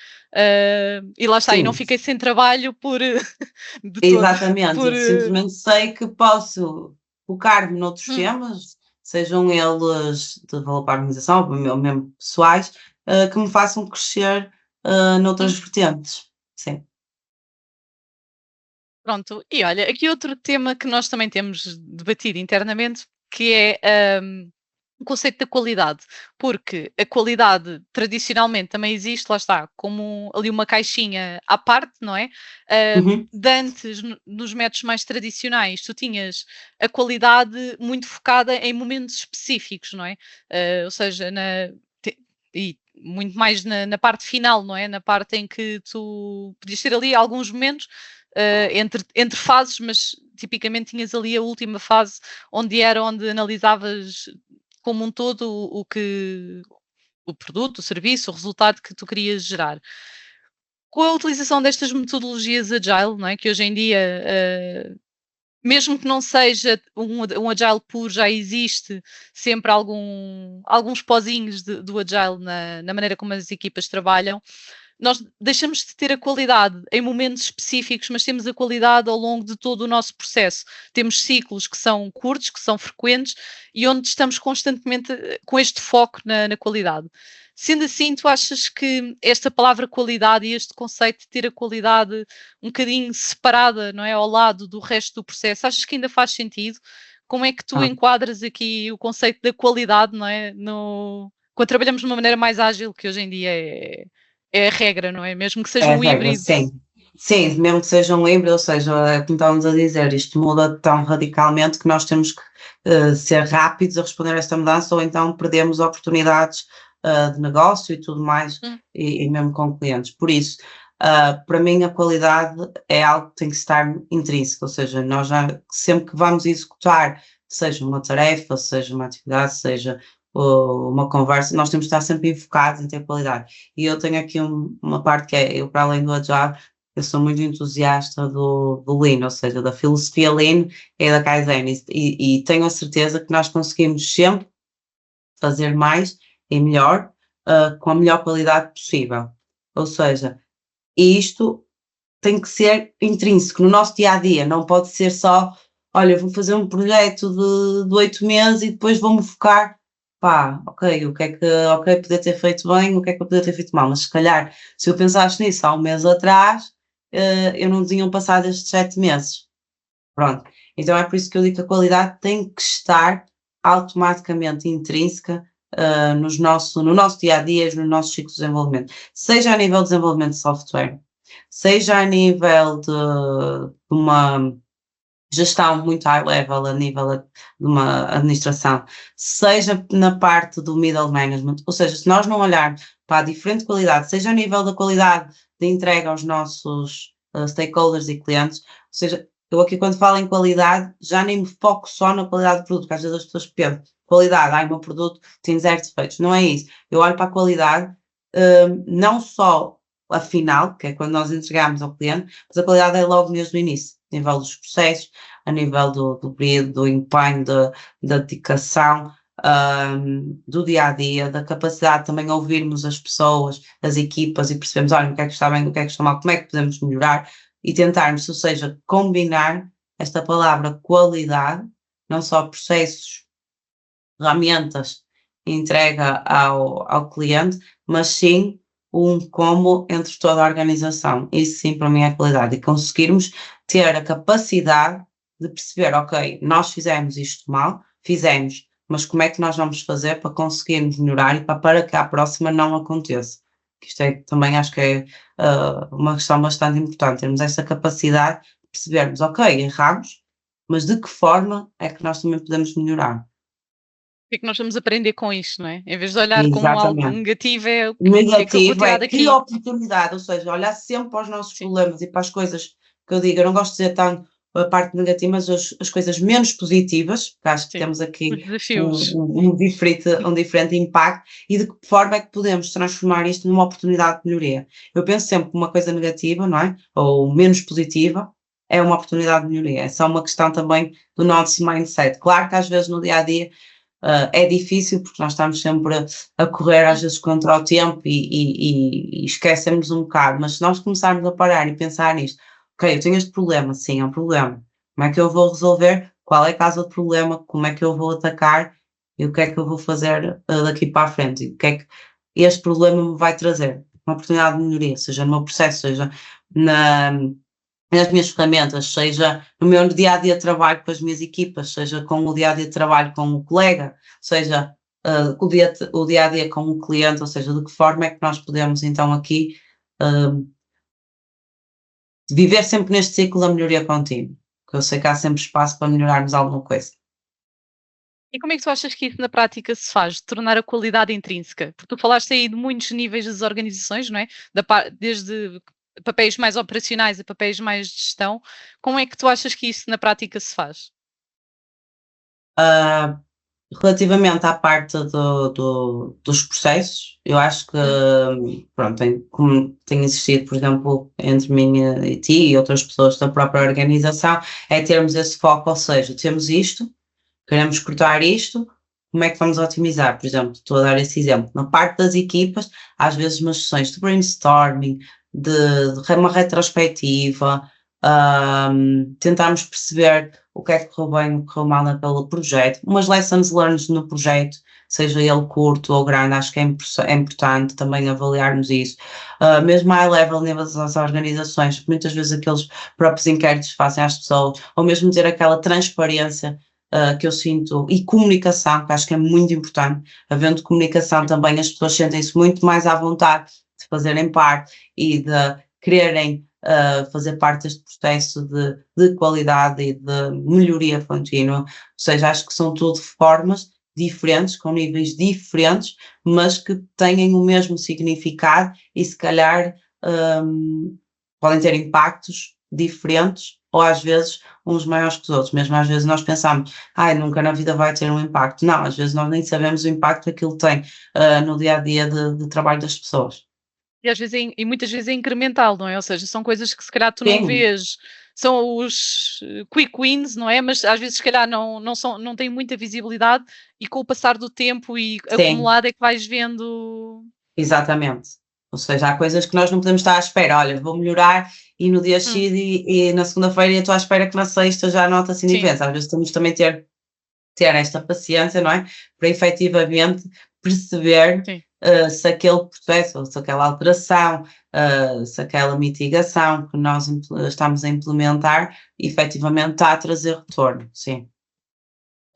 Speaker 1: E lá está, e não
Speaker 2: Sim,
Speaker 1: fiquei sem trabalho por de todo,
Speaker 2: exatamente.
Speaker 1: por
Speaker 2: Eu simplesmente sei que posso focar-me noutros
Speaker 1: hum,
Speaker 2: temas, sejam eles de valor para a organização ou mesmo pessoais, que me façam crescer noutras vertentes. Sim.
Speaker 1: Pronto, e olha, aqui outro tema que nós também temos debatido internamente, que é o conceito da qualidade, porque a qualidade tradicionalmente também existe, lá está, como ali uma caixinha à parte, não é?
Speaker 2: Uhum.
Speaker 1: De antes, nos métodos mais tradicionais, tu tinhas a qualidade muito focada em momentos específicos, não é? Ou seja, e muito mais na parte final, não é? Na parte em que tu podias ter ali alguns momentos entre fases, mas tipicamente tinhas ali a última fase onde analisavas como um todo o produto, o serviço, o resultado que tu querias gerar. Com a utilização destas metodologias agile, não é? Que hoje em dia, mesmo que não seja um agile puro, já existe sempre alguns pozinhos do agile na maneira como as equipas trabalham. Nós deixamos de ter a qualidade em momentos específicos, mas temos a qualidade ao longo de todo o nosso processo. Temos ciclos que são curtos, que são frequentes e onde estamos constantemente com este foco na qualidade. Sendo assim, tu achas que esta palavra qualidade e este conceito de ter a qualidade um bocadinho separada, não é, ao lado do resto do processo, achas que ainda faz sentido? Como é que tu
Speaker 2: Ah,
Speaker 1: enquadras aqui o conceito da qualidade, não é, quando trabalhamos de uma maneira mais ágil, que hoje em dia é a regra, não é? Mesmo que seja
Speaker 2: é a
Speaker 1: um
Speaker 2: regra,
Speaker 1: híbrido.
Speaker 2: sim. Sim, mesmo que seja um híbrido, ou seja, é como estávamos a dizer, isto muda tão radicalmente que nós temos que ser rápidos a responder a esta mudança, ou então perdemos oportunidades de negócio e tudo mais,
Speaker 1: Hum,
Speaker 2: e mesmo com clientes. Por isso, para mim, a qualidade é algo que tem que estar intrínseco, ou seja, nós já, sempre que vamos executar, seja uma tarefa, seja uma atividade, seja uma conversa, nós temos que estar sempre enfocados em ter qualidade. E eu tenho aqui uma parte que é, eu para além do Agile, eu sou muito entusiasta do Lean, ou seja, da filosofia Lean e da Kaizen, e tenho a certeza que nós conseguimos sempre fazer mais e melhor, com a melhor qualidade possível. Ou seja, isto tem que ser intrínseco no nosso dia a dia, não pode ser só, olha, vou fazer um projeto de 8 meses e depois vou-me focar, pá, ok, o que é que, ok, poder ter feito bem, o que é que eu poder ter feito mal, mas se calhar, se eu pensasse nisso há um mês atrás, eu não tinham passado estes 7 meses. Pronto. Então é por isso que eu digo que a qualidade tem que estar automaticamente intrínseca no nosso dia a dia, nos nossos ciclos de desenvolvimento, seja a nível de desenvolvimento de software, seja a nível de uma gestão muito high level, a nível de uma administração, seja na parte do middle management, ou seja, se nós não olharmos para a diferente qualidade, seja a nível da qualidade de entrega aos nossos stakeholders e clientes, ou seja, eu aqui quando falo em qualidade, já nem me foco só na qualidade do produto, porque às vezes as pessoas pensam, qualidade, o meu produto tem 0 defeitos, não é isso, eu olho para a qualidade, não só a final, que é quando nós entregamos ao cliente, mas a qualidade é logo mesmo no início, a nível dos processos, a nível do período, do empenho, da dedicação, do dia a dia, da capacidade de também ouvirmos as pessoas, as equipas e percebermos, olha, o que é que está bem, o que é que está mal, como é que podemos melhorar e tentarmos, ou seja, combinar esta palavra qualidade, não só processos, ferramentas, entrega ao cliente, mas sim um combo entre toda a organização. Isso sim para mim é qualidade e conseguirmos ter a capacidade de perceber, ok, nós fizemos isto mal, fizemos, mas como é que nós vamos fazer para conseguirmos melhorar e para que a próxima não aconteça? Isto é também acho que é uma questão bastante importante, termos essa capacidade de percebermos, ok, erramos, mas de que forma é que nós também podemos melhorar?
Speaker 1: O que é que nós vamos aprender com isto, não é? Em vez de olhar como algo
Speaker 2: Exatamente.
Speaker 1: negativo, é
Speaker 2: O
Speaker 1: o que é que eu vou
Speaker 2: negativo
Speaker 1: tirar
Speaker 2: é que
Speaker 1: daqui?
Speaker 2: oportunidade, ou seja, olhar sempre para os nossos
Speaker 1: Sim,
Speaker 2: problemas e para as coisas que eu digo, eu não gosto de dizer tanto a parte negativa, mas as coisas menos positivas, porque acho que
Speaker 1: sim.
Speaker 2: temos aqui
Speaker 1: Os desafios.
Speaker 2: um diferente impacto e de que forma é que podemos transformar isto numa oportunidade de melhoria. Eu penso sempre que uma coisa negativa, não é? Ou menos positiva, é uma oportunidade de melhoria. É só uma questão também do nosso mindset. Claro que às vezes no dia a dia é difícil porque nós estamos sempre a correr às
Speaker 1: Hum,
Speaker 2: vezes contra o tempo e esquecemos um bocado, mas se nós começarmos a parar e pensar nisto, ok, eu tenho este problema, sim, é um problema, como é que eu vou resolver? Qual é a causa do problema? Como é que eu vou atacar? E o que é que eu vou fazer daqui para a frente? E o que é que este problema me vai trazer? uma oportunidade de melhoria, seja no meu processo, seja na, nas minhas ferramentas, seja no meu dia-a-dia de trabalho com as minhas equipas, seja com o dia-a-dia de trabalho com o colega, seja o dia-a-dia com o cliente, ou seja, de que forma é que nós podemos então aqui viver sempre neste ciclo da melhoria contínua, que eu sei que há sempre espaço para melhorarmos alguma coisa.
Speaker 1: E como é que tu achas que isso na prática se faz, de tornar a qualidade intrínseca? Porque tu falaste aí de muitos níveis das organizações, não é? Desde papéis mais operacionais a papéis mais de gestão. Como é que tu achas que isso na prática se faz?
Speaker 2: Uh, Relativamente à parte dos processos, eu acho que, pronto, como tem existido, por exemplo, entre mim e ti e outras pessoas da própria organização, é termos esse foco, ou seja, temos isto, queremos cortar isto, como é que vamos otimizar? Por exemplo, estou a dar esse exemplo. Na parte das equipas, às vezes umas sessões de brainstorming, de uma retrospectiva, tentarmos perceber o que é que correu bem, o que correu mal naquele projeto, umas lessons learned no projeto, seja ele curto ou grande, acho que é importante também avaliarmos isso. Mesmo high level, nível das organizações, muitas vezes aqueles próprios inquéritos fazem às pessoas, ou mesmo ter aquela transparência que eu sinto, e comunicação, que acho que é muito importante. Havendo comunicação também, as pessoas sentem-se muito mais à vontade de fazerem parte e de quererem fazer parte deste processo de qualidade e de melhoria contínua. Ou seja, acho que são tudo formas diferentes, com níveis diferentes, mas que têm o mesmo significado e se calhar podem ter impactos diferentes ou às vezes uns maiores que os outros. Mesmo às vezes nós pensamos, nunca na vida vai ter um impacto. Não, às vezes nós nem sabemos o impacto que aquilo tem no dia-a-dia de trabalho das pessoas.
Speaker 1: E às vezes e muitas vezes é incremental, não é? Ou seja, são coisas que se calhar tu não
Speaker 2: Sim,
Speaker 1: vês, são os quick wins, não é? Mas às vezes se calhar não têm muita visibilidade e com o passar do tempo e
Speaker 2: sim,
Speaker 1: acumulado é que vais vendo.
Speaker 2: exatamente. Ou seja, há coisas que nós não podemos estar à espera. Olha, vou melhorar e no dia X
Speaker 1: Hum,
Speaker 2: e na segunda-feira eu estou à espera que na sexta já nota assim
Speaker 1: sim,
Speaker 2: diferença. Às vezes temos também ter esta paciência, não é? Para efetivamente perceber
Speaker 1: sim.
Speaker 2: se aquele processo, ou se aquela alteração, se aquela mitigação que nós estamos a implementar, efetivamente está a trazer retorno, sim,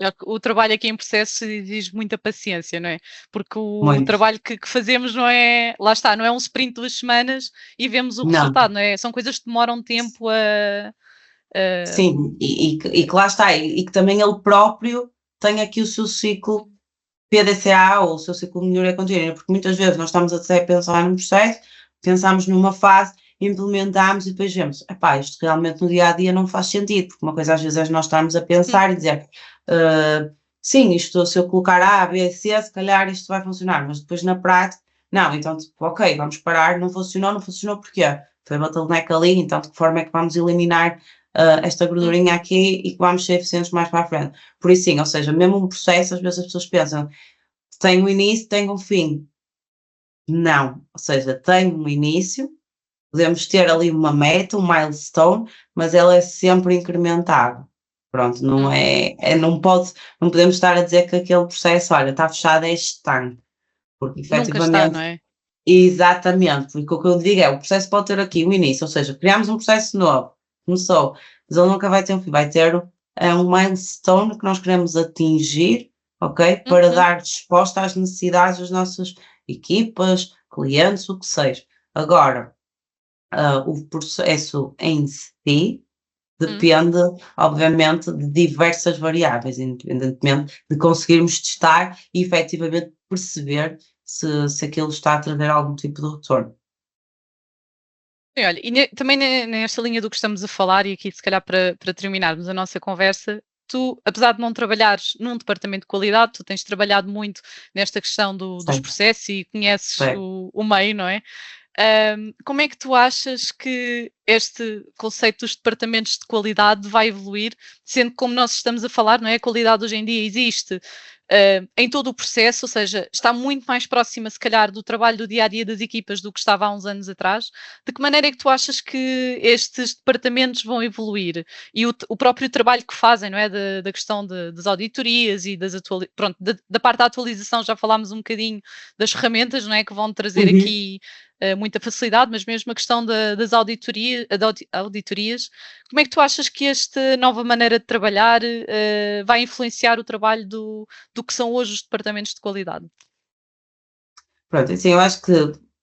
Speaker 1: É que o trabalho aqui em processo exige muita paciência, não é? Porque o
Speaker 2: muito.
Speaker 1: trabalho que fazemos não é, lá está, não é um sprint de 2 semanas e vemos o
Speaker 2: Não,
Speaker 1: resultado, não é? São coisas que demoram tempo a
Speaker 2: sim, e que lá está, e que também ele próprio tem aqui o seu ciclo PDCA ou o seu ciclo de melhoria contínua, porque muitas vezes nós estamos até a pensar num processo, pensamos numa fase, implementamos e depois vemos, epá, isto realmente no dia a dia não faz sentido, porque uma coisa às vezes é nós estarmos a pensar e dizer, sim, isto se eu colocar A, B, C, se calhar isto vai funcionar, mas depois na prática, não, então tipo, ok, vamos parar, não funcionou porquê? Foi uma bottleneck ali, então de que forma é que vamos eliminar esta gordurinha
Speaker 1: uhum.
Speaker 2: aqui e que vamos ser eficientes mais para a frente. Por isso sim, ou seja, mesmo um processo, às vezes as pessoas pensam, tem um início, tem um fim. Não, ou seja, tem um início, podemos ter ali uma meta, um milestone, mas ela é sempre incrementável. Pronto, não
Speaker 1: Hum.
Speaker 2: não podemos estar a dizer que aquele processo, olha, está fechado, é estanque, porque
Speaker 1: Nunca está, não
Speaker 2: efetivamente,
Speaker 1: é?
Speaker 2: exatamente, porque o que eu digo é, o processo pode ter aqui um início, ou seja, criamos um processo novo, começou, mas ele nunca vai ter um fim, vai ter um milestone que nós queremos atingir, ok? Para
Speaker 1: Uhum.
Speaker 2: dar resposta às necessidades das nossas equipas, clientes, o que seja. Agora, o processo em si
Speaker 1: Hum.
Speaker 2: depende, obviamente, de diversas variáveis, independentemente de conseguirmos testar e efetivamente perceber se aquilo está a trazer algum tipo de retorno.
Speaker 1: Sim, olha, e também nesta linha do que estamos a falar, e aqui se calhar para terminarmos a nossa conversa, tu, apesar de não trabalhares num departamento de qualidade, tu tens trabalhado muito nesta questão dos
Speaker 2: Certo,
Speaker 1: processos e conheces
Speaker 2: certo.
Speaker 1: o meio, não é? Como é que tu achas que este conceito dos departamentos de qualidade vai evoluir, sendo que, como nós estamos a falar, não é? A qualidade hoje em dia existe em todo o processo, ou seja, está muito mais próxima, se calhar, do trabalho do dia a dia das equipas do que estava há uns anos atrás. De que maneira é que tu achas que estes departamentos vão evoluir? E o próprio trabalho que fazem, não é? Da questão das auditorias e pronto, da parte da atualização, já falámos um bocadinho das ferramentas, não é? Que vão trazer
Speaker 2: Uhum.
Speaker 1: aqui muita facilidade, mas mesmo a questão das auditorias, como é que tu achas que esta nova maneira de trabalhar vai influenciar o trabalho do que são hoje os departamentos de qualidade?
Speaker 2: Pronto, assim, eu acho que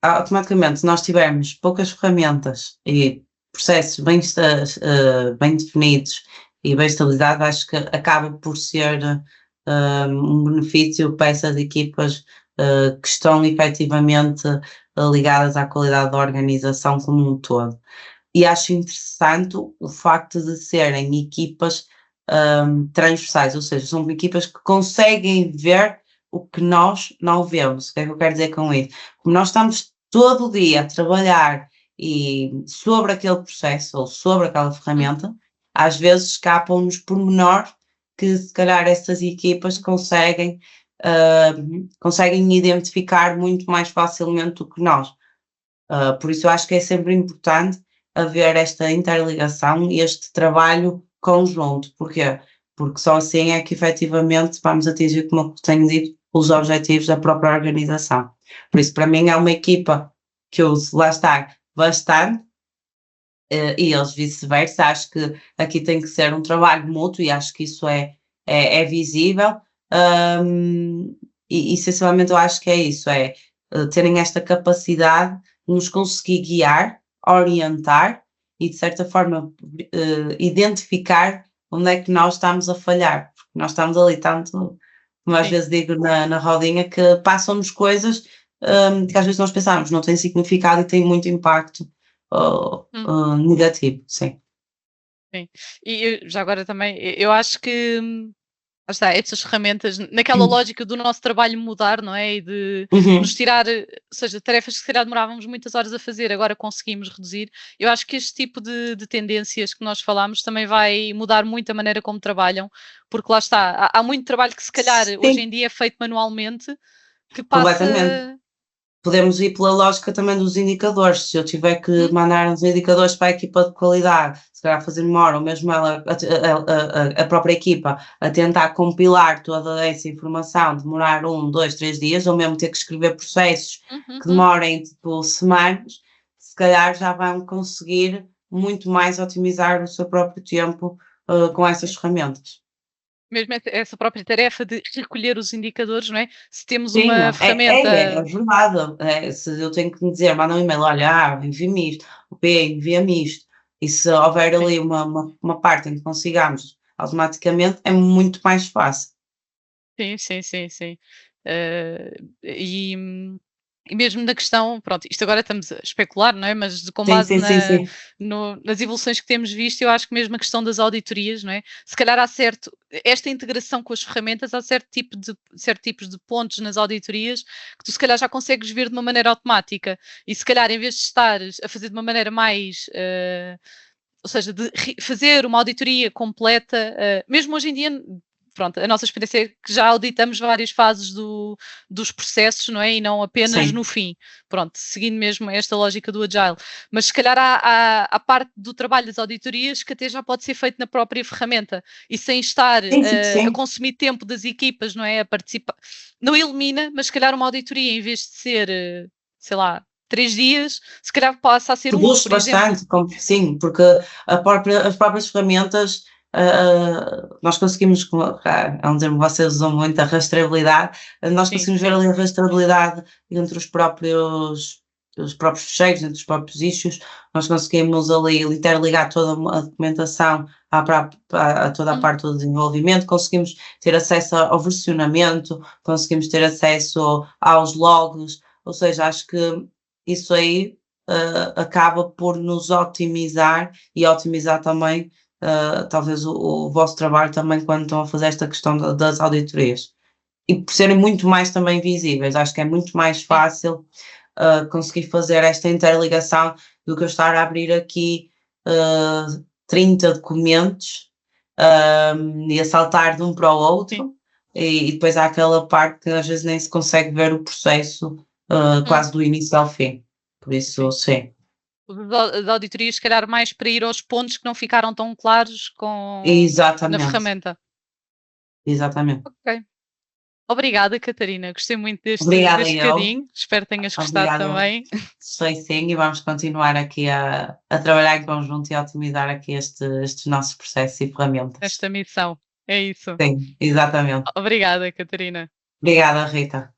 Speaker 2: automaticamente, se nós tivermos poucas ferramentas e processos bem definidos e bem estabilizados, acho que acaba por ser um benefício para essas equipas que estão efetivamente ligadas à qualidade da organização como um todo. E acho interessante o facto de serem equipas transversais, ou seja, são equipas que conseguem ver o que nós não vemos. O que é que eu quero dizer com isso? Como nós estamos todo o dia a trabalhar sobre aquele processo ou sobre aquela ferramenta, às vezes escapam-nos pormenores que se calhar essas equipas conseguem identificar muito mais facilmente do que nós. Por isso eu acho que é sempre importante haver esta interligação e este trabalho conjunto. Porquê? Porque só assim é que efetivamente vamos atingir, como eu tenho dito, os objetivos da própria organização. Por isso, para mim, é uma equipa que eu uso, lá está, bastante, e eles vice-versa. Acho que aqui tem que ser um trabalho mútuo e acho que isso é visível. E essencialmente eu acho que é isso, terem esta capacidade de nos conseguir guiar, orientar e de certa forma identificar onde é que nós estamos a falhar, porque nós estamos ali tanto, como às
Speaker 1: Sim.
Speaker 2: vezes digo na rodinha, que passam-nos coisas que às vezes nós pensamos, não têm significado e têm muito impacto negativo, sim.
Speaker 1: Sim. E já agora também, eu acho que lá está, estas ferramentas, naquela lógica do nosso trabalho mudar, não é? E de nos
Speaker 2: Uhum.
Speaker 1: tirar, ou seja, tarefas que se calhar demorávamos muitas horas a fazer, agora conseguimos reduzir. Eu acho que este tipo de tendências que nós falamos também vai mudar muito a maneira como trabalham, porque lá está, há muito trabalho que se calhar hoje
Speaker 2: Sim,
Speaker 1: em dia é feito manualmente, que passa.
Speaker 2: completamente. Podemos ir pela lógica também dos indicadores. Se eu tiver que
Speaker 1: Hum,
Speaker 2: mandar uns indicadores para a equipa de qualidade, se calhar fazer memória, ou mesmo ela, a própria equipa, a tentar compilar toda essa informação, demorar 1, 2, 3 dias, ou mesmo ter que escrever processos
Speaker 1: uhum,
Speaker 2: que demorem tipo semanas, se calhar já vão conseguir muito mais otimizar o seu próprio tempo com essas
Speaker 1: sim.
Speaker 2: ferramentas.
Speaker 1: Mesmo essa própria tarefa de recolher os indicadores, não é? Se temos
Speaker 2: Sim,
Speaker 1: uma
Speaker 2: não, é
Speaker 1: ferramenta.
Speaker 2: verdade. Se eu tenho que me dizer, manda um e-mail, olha, envia-me isto, o P, envia-me isto. E se houver
Speaker 1: Sim.
Speaker 2: ali uma parte em que consigamos automaticamente, é muito mais fácil.
Speaker 1: Sim, sim, sim, sim. Eh, e, e mesmo na questão, pronto, isto agora estamos a especular, não é? Mas com
Speaker 2: Sim,
Speaker 1: base
Speaker 2: sim, sim, sim.
Speaker 1: nas evoluções que temos visto, eu acho que mesmo a questão das auditorias, não é? Se calhar há esta integração com as ferramentas, há certo tipos de pontos nas auditorias que tu se calhar já consegues ver de uma maneira automática. E se calhar em vez de estares a fazer de uma maneira mais. Ou seja, de fazer uma auditoria completa, mesmo hoje em dia, pronto, a nossa experiência é que já auditamos várias fases dos processos, não é? E não apenas no
Speaker 2: Sim,
Speaker 1: fim. Pronto, seguindo mesmo esta lógica do Agile. Mas se calhar há parte do trabalho das auditorias que até já pode ser feito na própria ferramenta e sem estar
Speaker 2: sim, sim,
Speaker 1: a
Speaker 2: sim.
Speaker 1: consumir tempo das equipas, não é? A participar. Não elimina, mas se calhar uma auditoria, em vez de ser, sei lá, 3 dias, se calhar passa a ser um,
Speaker 2: Reduz
Speaker 1: por exemplo.
Speaker 2: bastante, sim, porque as próprias ferramentas, nós conseguimos, é um termo que vocês usam muito, a rastreabilidade, nós
Speaker 1: Sim,
Speaker 2: conseguimos ver
Speaker 1: sim.
Speaker 2: ali a rastreabilidade entre os próprios fecheiros, entre os próprios issues, nós conseguimos ali interligar toda a documentação a toda a
Speaker 1: Uhum.
Speaker 2: parte do desenvolvimento, conseguimos ter acesso ao versionamento, conseguimos ter acesso aos logs, ou seja, acho que isso aí acaba por nos otimizar e otimizar também, talvez, o vosso trabalho também quando estão a fazer esta questão das auditorias. E por serem muito mais também visíveis, acho que é muito mais
Speaker 1: Sim,
Speaker 2: fácil conseguir fazer esta interligação do que eu estar a abrir aqui 30 documentos e a saltar de um para o
Speaker 1: sim.
Speaker 2: outro, e depois há aquela parte que às vezes nem se consegue ver o processo
Speaker 1: Uhum.
Speaker 2: quase do início ao fim. Por isso,
Speaker 1: Sim.
Speaker 2: sim.
Speaker 1: As auditorias, se calhar, mais para ir aos pontos que não ficaram tão claros na
Speaker 2: Exatamente,
Speaker 1: ferramenta.
Speaker 2: exatamente.
Speaker 1: Ok. Obrigada, Catarina. Gostei muito
Speaker 2: Obrigada
Speaker 1: deste
Speaker 2: eu.
Speaker 1: bocadinho. Espero que tenhas gostado
Speaker 2: Obrigada.
Speaker 1: também
Speaker 2: Sei sim, e vamos continuar aqui a trabalhar em conjunto e a otimizar aqui estes nossos processos e ferramentas.
Speaker 1: nesta missão. É isso.
Speaker 2: Sim, exatamente.
Speaker 1: Obrigada, Catarina.
Speaker 2: Obrigada, Rita.